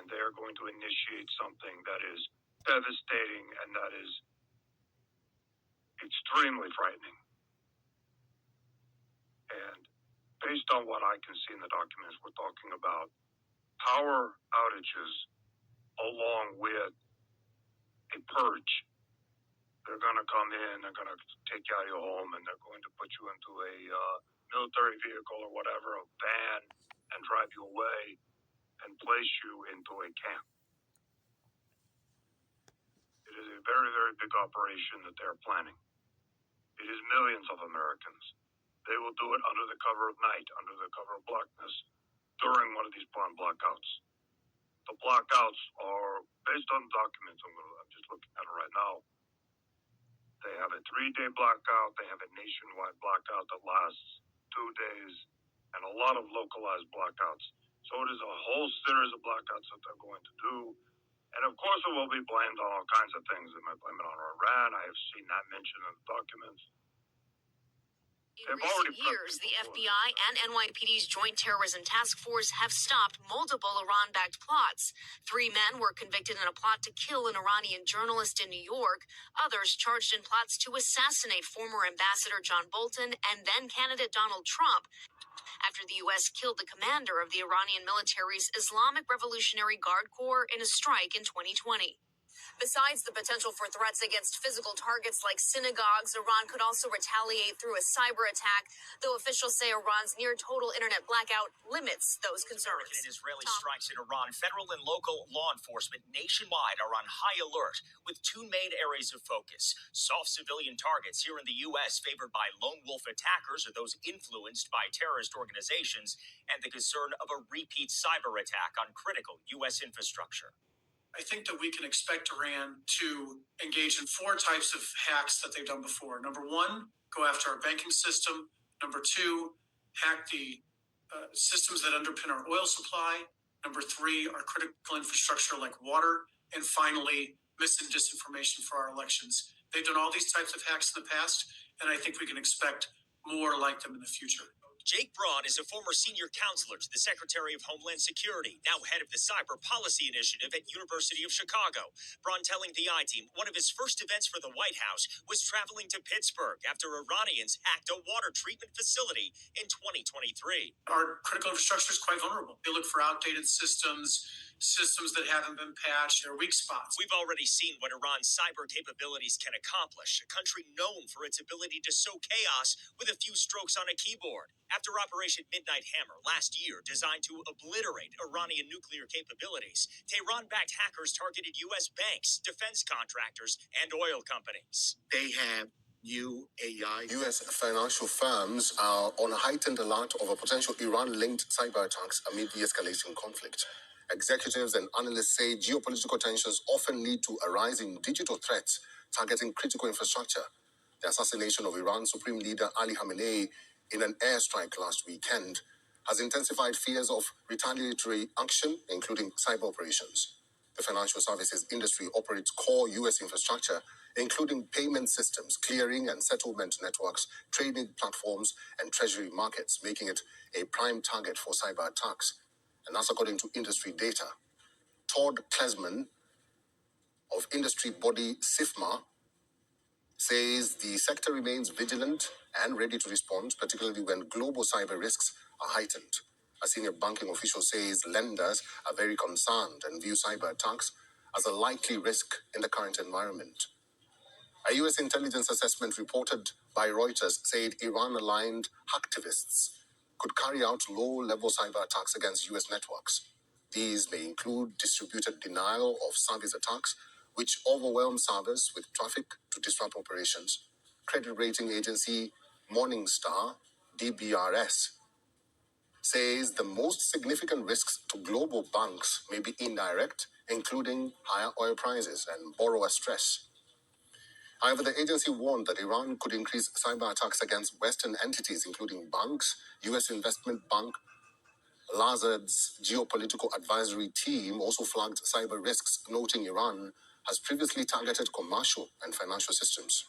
and they are going to initiate something that is devastating and that is extremely frightening. And based on what I can see in the documents, we're talking about power outages along with a purge. They're going to come in, they're going to take you out of your home, and they're going to put you into a military vehicle or whatever, a van, and drive you away and place you into a camp. It is a very, very big operation that they're planning. It is millions of Americans. They will do it under the cover of night, under the cover of blackness, during one of these planned blackouts. The blackouts are based on documents. I'm just looking at it right now. They have a 3-day blackout. They have a nationwide blackout that lasts 2 days, and a lot of localized blackouts. So it is a whole series of blackouts that they're going to do. And of course, it will be blamed on all kinds of things. They might blame it on Iran. I have seen that mentioned in the documents. In recent years, the FBI and NYPD's Joint Terrorism Task Force have stopped multiple Iran-backed plots. 3 men were convicted in a plot to kill an Iranian journalist in New York. Others charged in plots to assassinate former Ambassador John Bolton and then candidate Donald Trump, after the U.S. killed the commander of the Iranian military's Islamic Revolutionary Guard Corps in a strike in 2020. Besides the potential for threats against physical targets like synagogues, Iran could also retaliate through a cyber attack, though officials say Iran's near-total internet blackout limits those concerns. American and Israeli strikes in Iran, federal and local law enforcement nationwide are on high alert, with 2 main areas of focus. Soft civilian targets here in the U.S. favored by lone wolf attackers or those influenced by terrorist organizations, and the concern of a repeat cyber attack on critical U.S. infrastructure. I think that we can expect Iran to engage in 4 types of hacks that they've done before. Number 1, go after our banking system. Number 2, hack the systems that underpin our oil supply. Number 3, our critical infrastructure like water. And finally, mis and disinformation for our elections. They've done all these types of hacks in the past, and I think we can expect more like them in the future. Jake Braun is a former senior counselor to the Secretary of Homeland Security, now head of the Cyber Policy Initiative at University of Chicago. Braun telling the I-Team one of his first events for the White House was traveling to Pittsburgh after Iranians hacked a water treatment facility in 2023. Our critical infrastructure is quite vulnerable. They look for outdated systems that haven't been patched, or weak spots. We've already seen what Iran's cyber capabilities can accomplish, a country known for its ability to sow chaos with a few strokes on a keyboard. After Operation Midnight Hammer last year, designed to obliterate Iranian nuclear capabilities, Tehran-backed hackers targeted U.S. banks, defense contractors, and oil companies. They have new AI. U.S. financial firms are on a heightened alert over potential Iran-linked cyber attacks amid the escalating conflict. Executives and analysts say geopolitical tensions often lead to a rise in digital threats targeting critical infrastructure. The assassination of Iran's Supreme Leader Ali Khamenei in an airstrike last weekend has intensified fears of retaliatory action, including cyber operations. The financial services industry operates core U.S. infrastructure, including payment systems, clearing and settlement networks, trading platforms, and treasury markets, making it a prime target for cyber attacks. And that's according to industry data. Todd Klesman of industry body SIFMA says the sector remains vigilant and ready to respond, particularly when global cyber risks are heightened. A senior banking official says lenders are very concerned and view cyber attacks as a likely risk in the current environment. A U.S. intelligence assessment reported by Reuters said Iran-aligned hacktivists could carry out low-level cyber attacks against U.S. networks. These may include distributed denial of service attacks, which overwhelm servers with traffic to disrupt operations. Credit rating agency Morningstar, DBRS, says the most significant risks to global banks may be indirect, including higher oil prices and borrower stress. However, the agency warned that Iran could increase cyber attacks against Western entities, including banks. U.S. Investment Bank Lazard's geopolitical advisory team also flagged cyber risks, noting Iran has previously targeted commercial and financial systems.